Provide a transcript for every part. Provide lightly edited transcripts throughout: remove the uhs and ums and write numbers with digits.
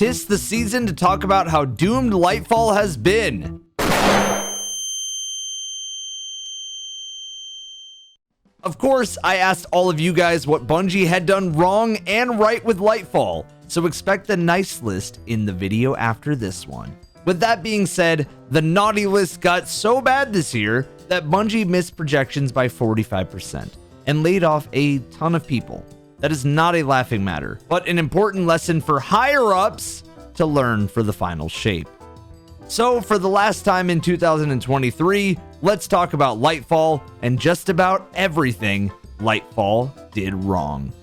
'Tis the season to talk about how doomed Lightfall has been. Of course, I asked all of you guys what Bungie had done wrong and right with Lightfall, so expect a nice list in the video after this one. With that being said, the naughty list got so bad this year that Bungie missed projections by 45% and laid off a ton of people. That is not a laughing matter, but an important lesson for higher-ups to learn for the final shape. So for the last time in 2023, let's talk about Lightfall and just about everything Lightfall did wrong.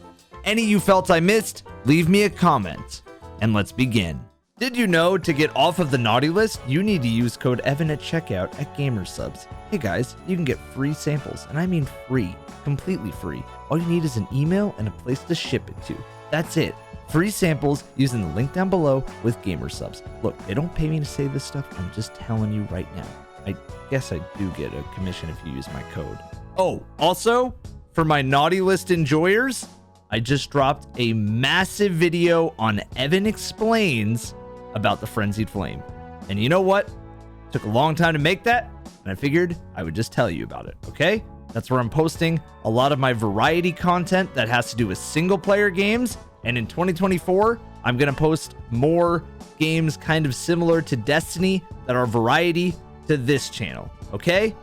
Any you felt I missed, leave me a comment, and let's begin. Did you know to get off of the naughty list, you need to use code EVAN at checkout at Gamersubs. Hey guys, you can get free samples, and I mean free, completely free. All you need is an email and a place to ship it to. That's it. Free samples using the link down below with Gamersubs. Look, they don't pay me to say this stuff, I'm just telling you right now. I guess I do get a commission if you use my code. Oh, also, for my naughty list enjoyers, I just dropped a massive video on Evan Explains about the Frenzied Flame. And you know what? It took a long time to make that, and I figured I would just tell you about it, okay? That's where I'm posting a lot of my variety content that has to do with single player games. And in 2024, I'm going to post more games kind of similar to Destiny that are variety to this channel, okay?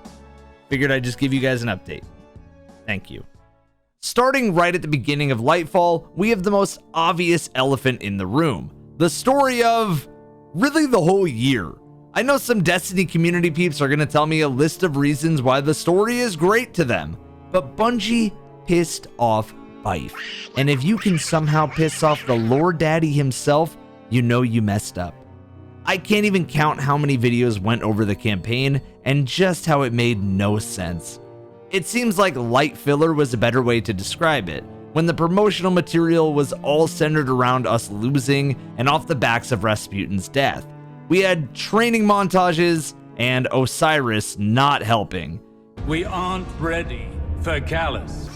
Figured I'd just give you guys an update. Thank you. Starting right at the beginning of Lightfall, we have the most obvious elephant in the room. The story of really the whole year. I know some Destiny community peeps are going to tell me a list of reasons why the story is great to them, but Bungie pissed off Bife. And if you can somehow piss off the Lord Daddy himself, you know you messed up. I can't even count how many videos went over the campaign and just how it made no sense. It seems like light filler was a better way to describe it, when the promotional material was all centered around us losing and off the backs of Rasputin's death. We had training montages and Osiris not helping. We aren't ready for Callus.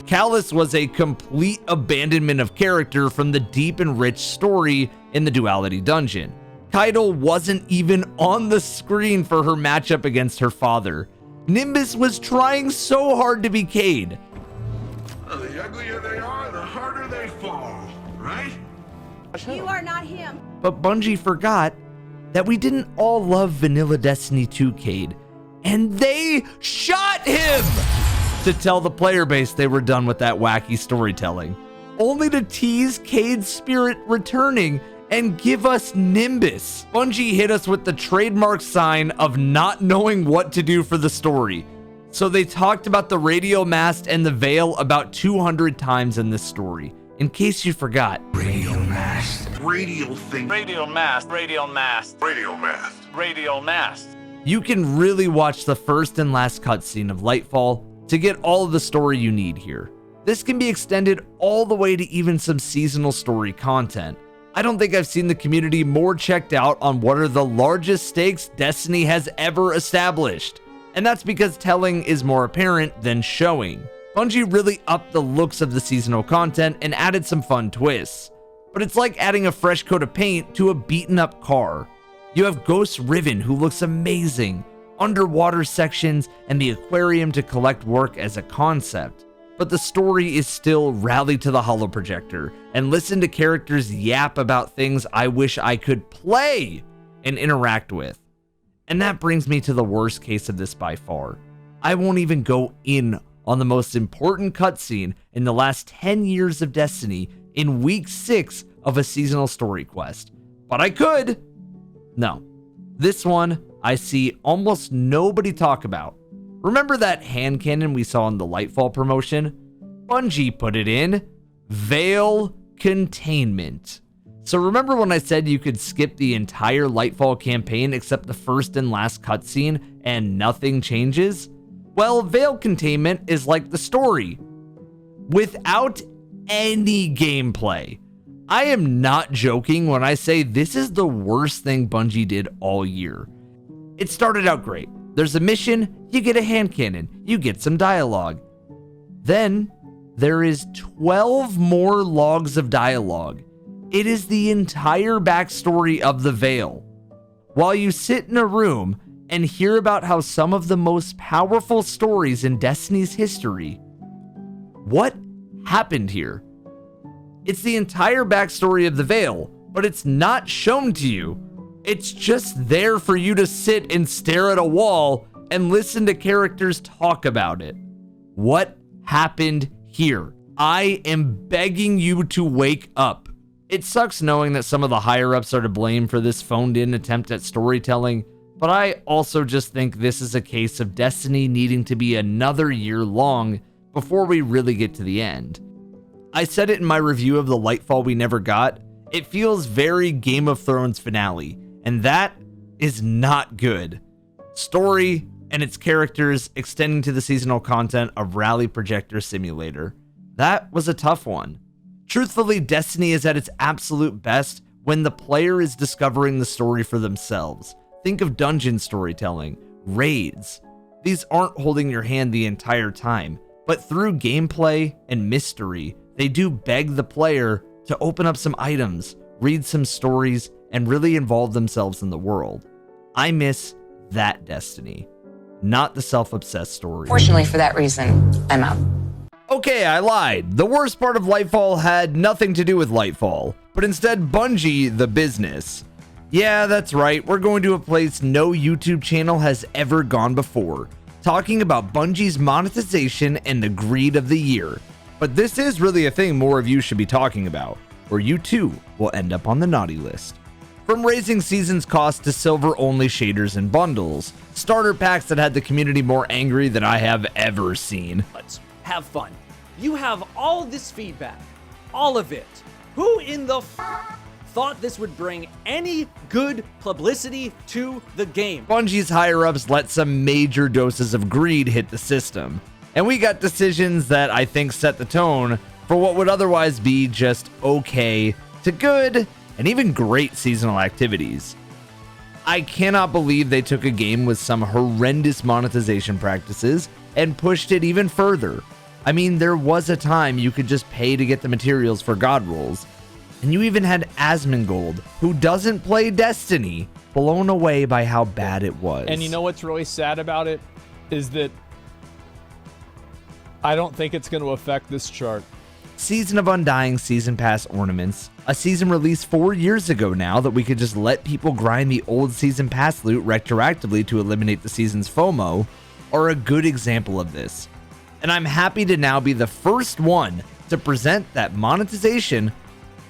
Callus was a complete abandonment of character from the deep and rich story in the Duality Dungeon. Keitel wasn't even on the screen for her matchup against her father. Nimbus was trying so hard to be Cade. Well, the uglier they are, the harder they fall, right? You are not him. But Bungie forgot that we didn't all love Vanilla Destiny 2 Cade, and they shot him to tell the player base they were done with that wacky storytelling, only to tease Cade's spirit returning and give us Nimbus. Bungie hit us with the trademark sign of not knowing what to do for the story. So they talked about the radial mast and the veil about 200 times in this story. In case you forgot. Radial mast. Radial thing. Radial mast, radial mast, Radial mast. radial mast. You can really watch the first and last cutscene of Lightfall to get all of the story you need here. This can be extended all the way to even some seasonal story content. I don't think I've seen the community more checked out on what are the largest stakes Destiny has ever established. And that's because telling is more apparent than showing. Bungie really upped the looks of the seasonal content and added some fun twists. But it's like adding a fresh coat of paint to a beaten up car. You have Ghost Riven, who looks amazing, underwater sections, and the aquarium to collect work as a concept. But the story is still rally to the holo projector and listen to characters yap about things I wish I could play and interact with. And that brings me to the worst case of this by far. I won't even go in on the most important cutscene in the last 10 years of Destiny in week 6 of a seasonal story quest. But I could. No. This one I see almost nobody talk about. Remember that hand cannon we saw in the Lightfall promotion? Bungie put it in Veil Containment. So remember when I said you could skip the entire Lightfall campaign except the first and last cutscene and nothing changes? Well, Veil Containment is like the story, without any gameplay. I am not joking when I say this is the worst thing Bungie did all year. It started out great. There's a mission, you get a hand cannon, you get some dialogue. Then there is 12 more logs of dialogue. It is the entire backstory of the Veil. While you sit in a room and hear about how some of the most powerful stories in Destiny's history, what happened here? It's the entire backstory of the Veil, but it's not shown to you. It's just there for you to sit and stare at a wall and listen to characters talk about it. What happened here? I am begging you to wake up. It sucks knowing that some of the higher-ups are to blame for this phoned-in attempt at storytelling, but I also just think this is a case of Destiny needing to be another year long before we really get to the end. I said it in my review of the Lightfall we never got. It feels very Game of Thrones finale, and that is not good. Story and its characters extending to the seasonal content of Rally Projector Simulator. That was a tough one. Truthfully, Destiny is at its absolute best when the player is discovering the story for themselves. Think of dungeon storytelling, raids. These aren't holding your hand the entire time, but through gameplay and mystery, they do beg the player to open up some items, read some stories, and really involve themselves in the world. I miss that Destiny, not the self-obsessed story. Fortunately, for that reason, I'm out. Okay, I lied. The worst part of Lightfall had nothing to do with Lightfall, but instead Bungie, the business. Yeah, that's right. We're going to a place no YouTube channel has ever gone before, talking about Bungie's monetization and the greed of the year. But this is really a thing more of you should be talking about, or you too will end up on the naughty list. From raising season's cost to silver-only shaders and bundles, starter packs that had the community more angry than I have ever seen. Let's have fun. You have all this feedback, all of it. Who in the thought this would bring any good publicity to the game? Bungie's higher-ups let some major doses of greed hit the system, and we got decisions that I think set the tone for what would otherwise be just okay to good and even great seasonal activities. I cannot believe they took a game with some horrendous monetization practices and pushed it even further. I mean, there was a time you could just pay to get the materials for God rolls, and you even had Asmongold, who doesn't play Destiny, blown away by how bad it was. And you know what's really sad about it is that I don't think it's going to affect this chart. Season of Undying Season Pass ornaments, a season released 4 years ago now that we could just let people grind the old Season Pass loot retroactively to eliminate the season's FOMO, are a good example of this. And I'm happy to now be the first one to present that monetization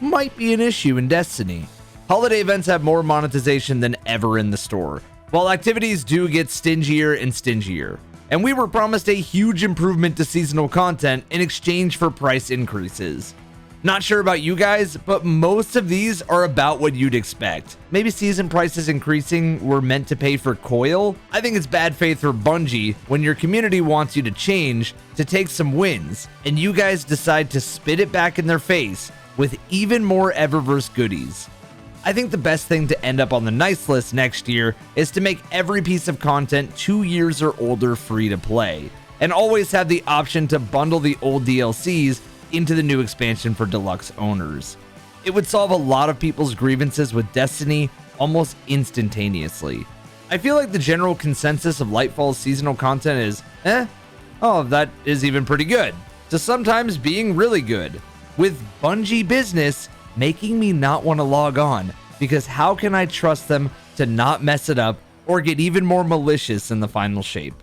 might be an issue in Destiny. Holiday events have more monetization than ever in the store, while activities do get stingier and stingier. And we were promised a huge improvement to seasonal content in exchange for price increases. Not sure about you guys, but most of these are about what you'd expect. Maybe season prices increasing were meant to pay for coil? I think it's bad faith for Bungie when your community wants you to change to take some wins, and you guys decide to spit it back in their face with even more Eververse goodies. I think the best thing to end up on the nice list next year is to make every piece of content 2 years or older free to play, and always have the option to bundle the old DLCs into the new expansion for deluxe owners. It would solve a lot of people's grievances with Destiny almost instantaneously. I feel like the general consensus of Lightfall's seasonal content is, oh, that is even pretty good, to sometimes being really good, with Bungie business making me not want to log on, because how can I trust them to not mess it up or get even more malicious in the final shape?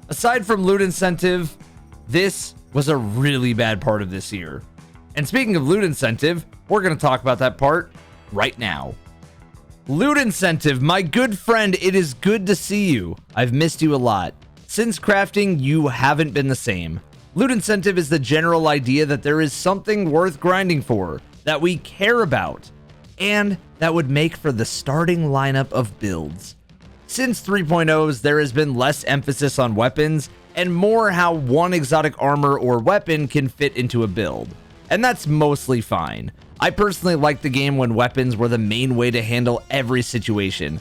Aside from loot incentive, this was a really bad part of this year. And speaking of loot incentive, we're going to talk about that part right now. Loot incentive, my good friend, it is good to see you. I've missed you a lot. Since crafting, you haven't been the same. Loot incentive is the general idea that there is something worth grinding for, that we care about, and that would make for the starting lineup of builds. Since 3.0's, there has been less emphasis on weapons and more how one exotic armor or weapon can fit into a build. And that's mostly fine. I personally like the game when weapons were the main way to handle every situation.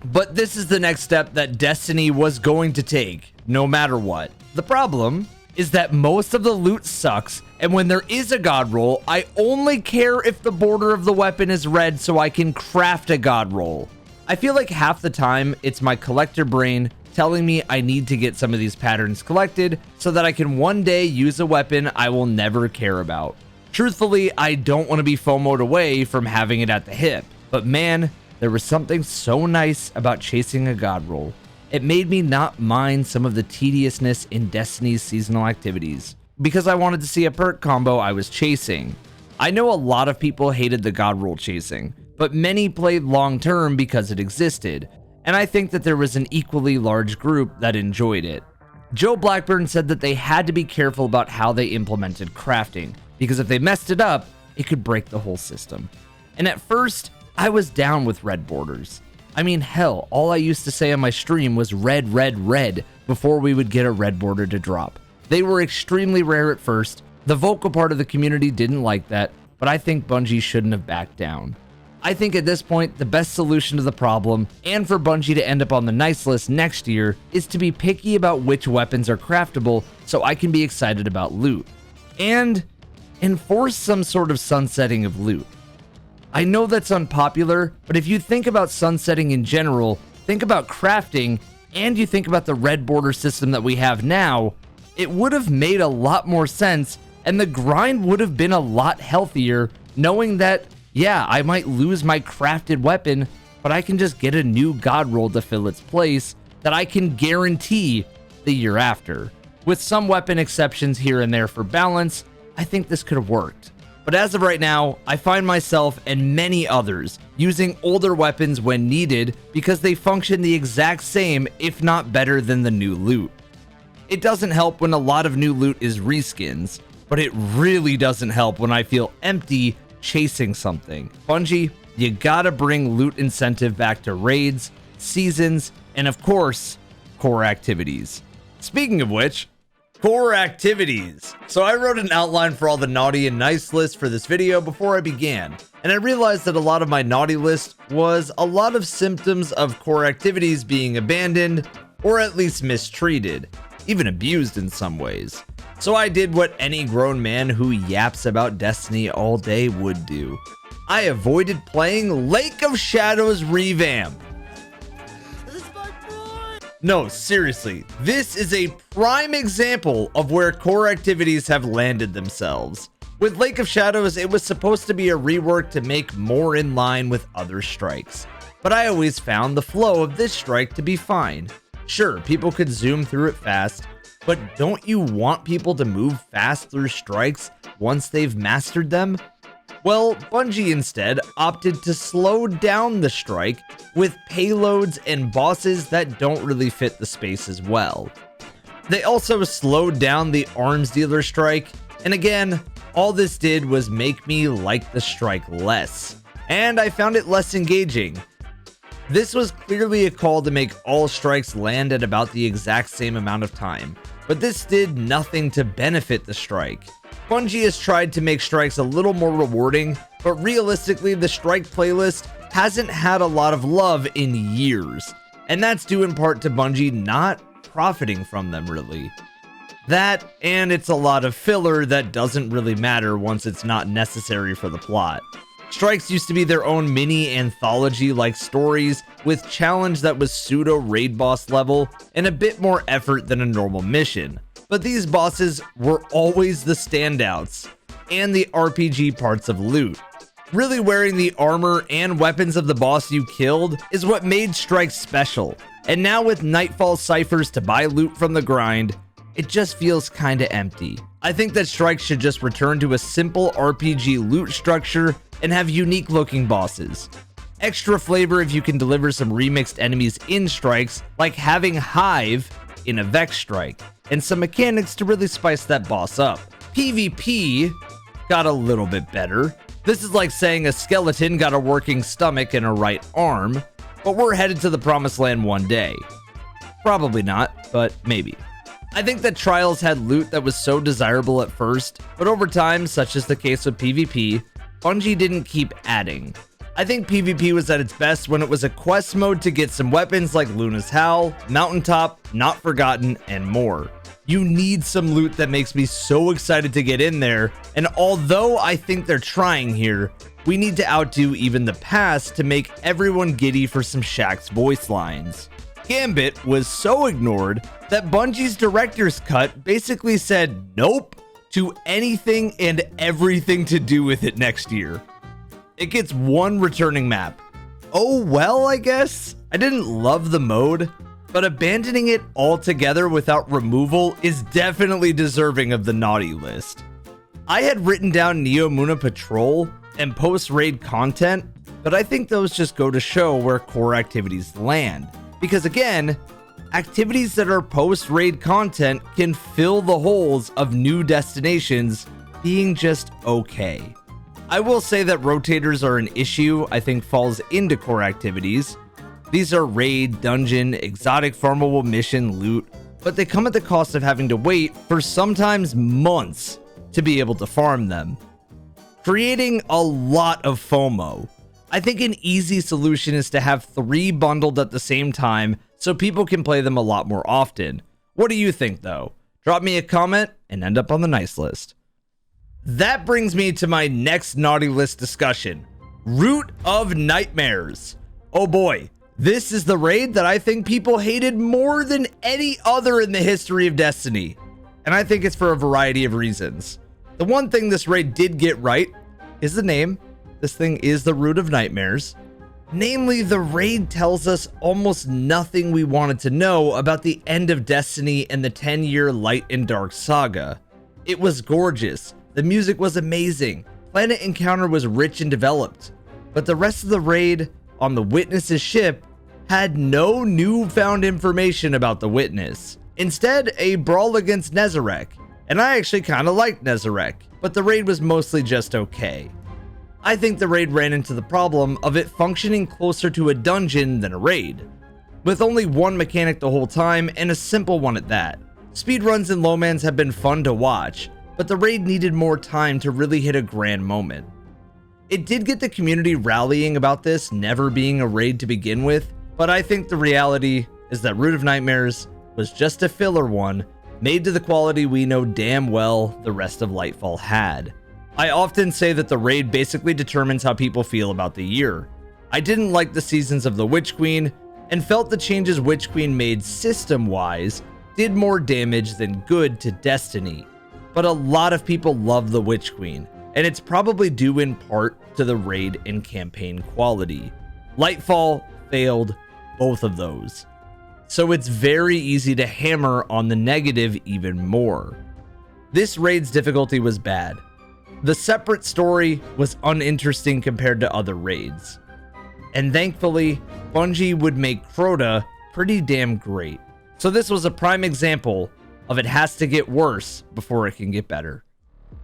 But this is the next step that Destiny was going to take, no matter what. The problem is that most of the loot sucks, and when there is a god roll, I only care if the border of the weapon is red so I can craft a god roll. I feel like half the time it's my collector brain telling me I need to get some of these patterns collected so that I can one day use a weapon I will never care about. Truthfully, I don't want to be FOMO'd away from having it at the hip, but man, there was something so nice about chasing a god roll. It made me not mind some of the tediousness in Destiny's seasonal activities, because I wanted to see a perk combo I was chasing. I know a lot of people hated the god roll chasing, but many played long term because it existed, and I think that there was an equally large group that enjoyed it. Joe Blackburn said that they had to be careful about how they implemented crafting, because if they messed it up, it could break the whole system. And at first, I was down with red borders. I mean, hell, all I used to say on my stream was red, red, red before we would get a red border to drop. They were extremely rare at first. The vocal part of the community didn't like that, but I think Bungie shouldn't have backed down. I think at this point, the best solution to the problem, and for Bungie to end up on the nice list next year, is to be picky about which weapons are craftable so I can be excited about loot. And enforce some sort of sunsetting of loot. I know that's unpopular, but if you think about sunsetting in general, think about crafting, and you think about the red border system that we have now, it would have made a lot more sense, and the grind would have been a lot healthier, knowing that, yeah, I might lose my crafted weapon, but I can just get a new god roll to fill its place that I can guarantee the year after. With some weapon exceptions here and there for balance, I think this could have worked. But as of right now, I find myself and many others using older weapons when needed because they function the exact same, if not better than the new loot. It doesn't help when a lot of new loot is reskins, but it really doesn't help when I feel empty chasing something. Bungie, you gotta bring loot incentive back to raids, seasons, and of course, core activities. Speaking of which, core activities. So I wrote an outline for all the naughty and nice lists for this video before I began, and I realized that a lot of my naughty list was a lot of symptoms of core activities being abandoned or at least mistreated, even abused in some ways. So I did what any grown man who yaps about Destiny all day would do. I avoided playing Lake of Shadows Revamp. No, seriously, this is a prime example of where core activities have landed themselves. With Lake of Shadows, it was supposed to be a rework to make more in line with other strikes, but I always found the flow of this strike to be fine. Sure, people could zoom through it fast, but don't you want people to move fast through strikes once they've mastered them? Well, Bungie instead opted to slow down the strike with payloads and bosses that don't really fit the space as well. They also slowed down the arms dealer strike, and again, all this did was make me like the strike less, and I found it less engaging. This was clearly a call to make all strikes land at about the exact same amount of time, but this did nothing to benefit the strike. Bungie has tried to make strikes a little more rewarding, but realistically, the strike playlist hasn't had a lot of love in years, and that's due in part to Bungie not profiting from them really. That, and it's a lot of filler that doesn't really matter once it's not necessary for the plot. Strikes used to be their own mini anthology-like stories with challenge that was pseudo raid boss level and a bit more effort than a normal mission. But these bosses were always the standouts and the RPG parts of loot. Really wearing the armor and weapons of the boss you killed is what made strikes special. And now with Nightfall ciphers to buy loot from the grind, it just feels kinda empty. I think that strikes should just return to a simple RPG loot structure and have unique looking bosses. Extra flavor if you can deliver some remixed enemies in strikes, like having Hive in a Vex strike, and some mechanics to really spice that boss up. PvP got a little bit better. This is like saying a skeleton got a working stomach and a right arm, but we're headed to the promised land one day. Probably not, but maybe. I think that Trials had loot that was so desirable at first, but over time, such as the case with PvP, Bungie didn't keep adding. I think PvP was at its best when it was a quest mode to get some weapons like Luna's Howl, Mountaintop, Not Forgotten, and more. You need some loot that makes me so excited to get in there, and although I think they're trying here, we need to outdo even the past to make everyone giddy for some Shaq's voice lines. Gambit was so ignored that Bungie's director's cut basically said nope to anything and everything to do with it next year. It gets one returning map. Oh well, I guess. I didn't love the mode, but abandoning it altogether without removal is definitely deserving of the naughty list. I had written down Neo Muna Patrol and post-raid content, but I think those just go to show where core activities land. Because again, activities that are post-raid content can fill the holes of new destinations being just okay. I will say that rotators are an issue I think falls into core activities. These are raid, dungeon, exotic farmable mission, loot, but they come at the cost of having to wait for sometimes months to be able to farm them, creating a lot of FOMO. I think an easy solution is to have 3 bundled at the same time so people can play them a lot more often. What do you think though? Drop me a comment and end up on the nice list. That brings me to my next naughty list discussion, Root of Nightmares. Oh boy, this is the raid that I think people hated more than any other in the history of Destiny. And I think it's for a variety of reasons. The one thing this raid did get right is the name. This thing is the Root of Nightmares. Namely, the raid tells us almost nothing we wanted to know about the end of Destiny and the 10-year Light and Dark saga. It was gorgeous. The music was amazing. Planet Encounter was rich and developed. But the rest of the raid on the Witness's ship had no newfound information about the Witness. Instead, a brawl against Nezarec. And I actually kind of liked Nezarec, but the raid was mostly just okay. I think the raid ran into the problem of it functioning closer to a dungeon than a raid, with only one mechanic the whole time and a simple one at that. Speedruns in Lowmans have been fun to watch, but the raid needed more time to really hit a grand moment. It did get the community rallying about this never being a raid to begin with, but I think the reality is that Root of Nightmares was just a filler one made to the quality we know damn well the rest of Lightfall had. I often say that the raid basically determines how people feel about the year. I didn't like the seasons of the Witch Queen and felt the changes Witch Queen made system-wise did more damage than good to Destiny. But a lot of people love the Witch Queen, and it's probably due in part to the raid and campaign quality. Lightfall failed both of those. So it's very easy to hammer on the negative even more. This raid's difficulty was bad. The separate story was uninteresting compared to other raids. And thankfully, Bungie would make Crota pretty damn great. So this was a prime example of it has to get worse before it can get better.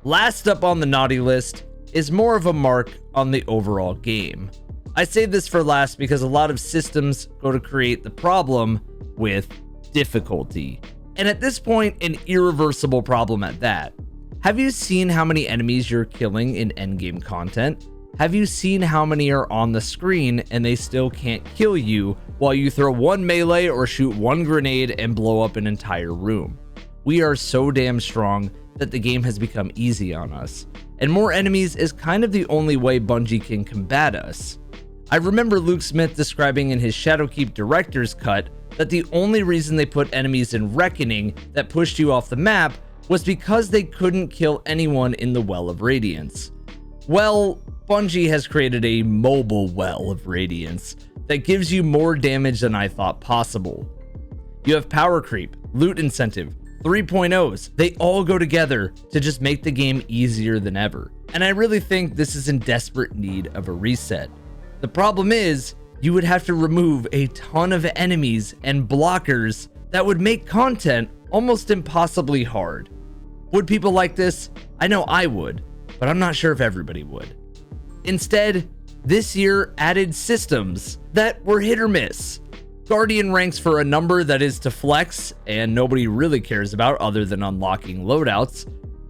Last up on the naughty list is more of a mark on the overall game. I say this for last because a lot of systems go to create the problem with difficulty. And at this point, an irreversible problem at that. Have you seen how many enemies you're killing in endgame content? Have you seen how many are on the screen and they still can't kill you while you throw one melee or shoot one grenade and blow up an entire room? We are so damn strong that the game has become easy on us, and more enemies is kind of the only way Bungie can combat us. I remember Luke Smith describing in his Shadowkeep director's cut that the only reason they put enemies in Reckoning that pushed you off the map was because they couldn't kill anyone in the Well of Radiance. Well, Bungie has created a mobile Well of Radiance that gives you more damage than I thought possible. You have power creep, loot incentive, 3.0s, they all go together to just make the game easier than ever. And I really think this is in desperate need of a reset. The problem is, you would have to remove a ton of enemies and blockers that would make content almost impossibly hard. Would people like this? I know I would, but I'm not sure if everybody would. Instead, this year added systems that were hit or miss. Guardian ranks for a number that is to flex and nobody really cares about other than unlocking loadouts.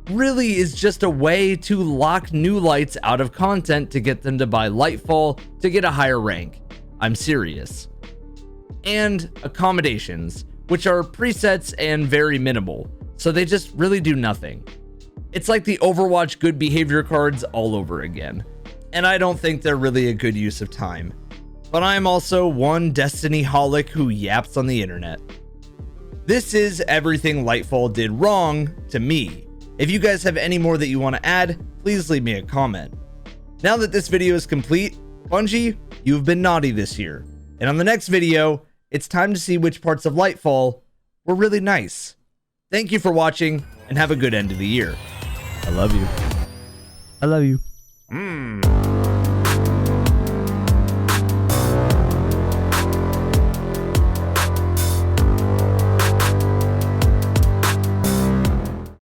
really is just a way to lock new lights out of content to get them to buy Lightfall to get a higher rank. I'm serious. And accommodations, which are presets and very minimal, so they just really do nothing. It's like the Overwatch good behavior cards all over again, and I don't think they're really a good use of time. But I'm also one Destiny holic who yaps on the internet. This is everything Lightfall did wrong to me. If you guys have any more that you want to add, please leave me a comment. Now that this video is complete, Bungie, you've been naughty this year. And on the next video, it's time to see which parts of Lightfall were really nice. Thank you for watching, and have a good end of the year. I love you. I love you.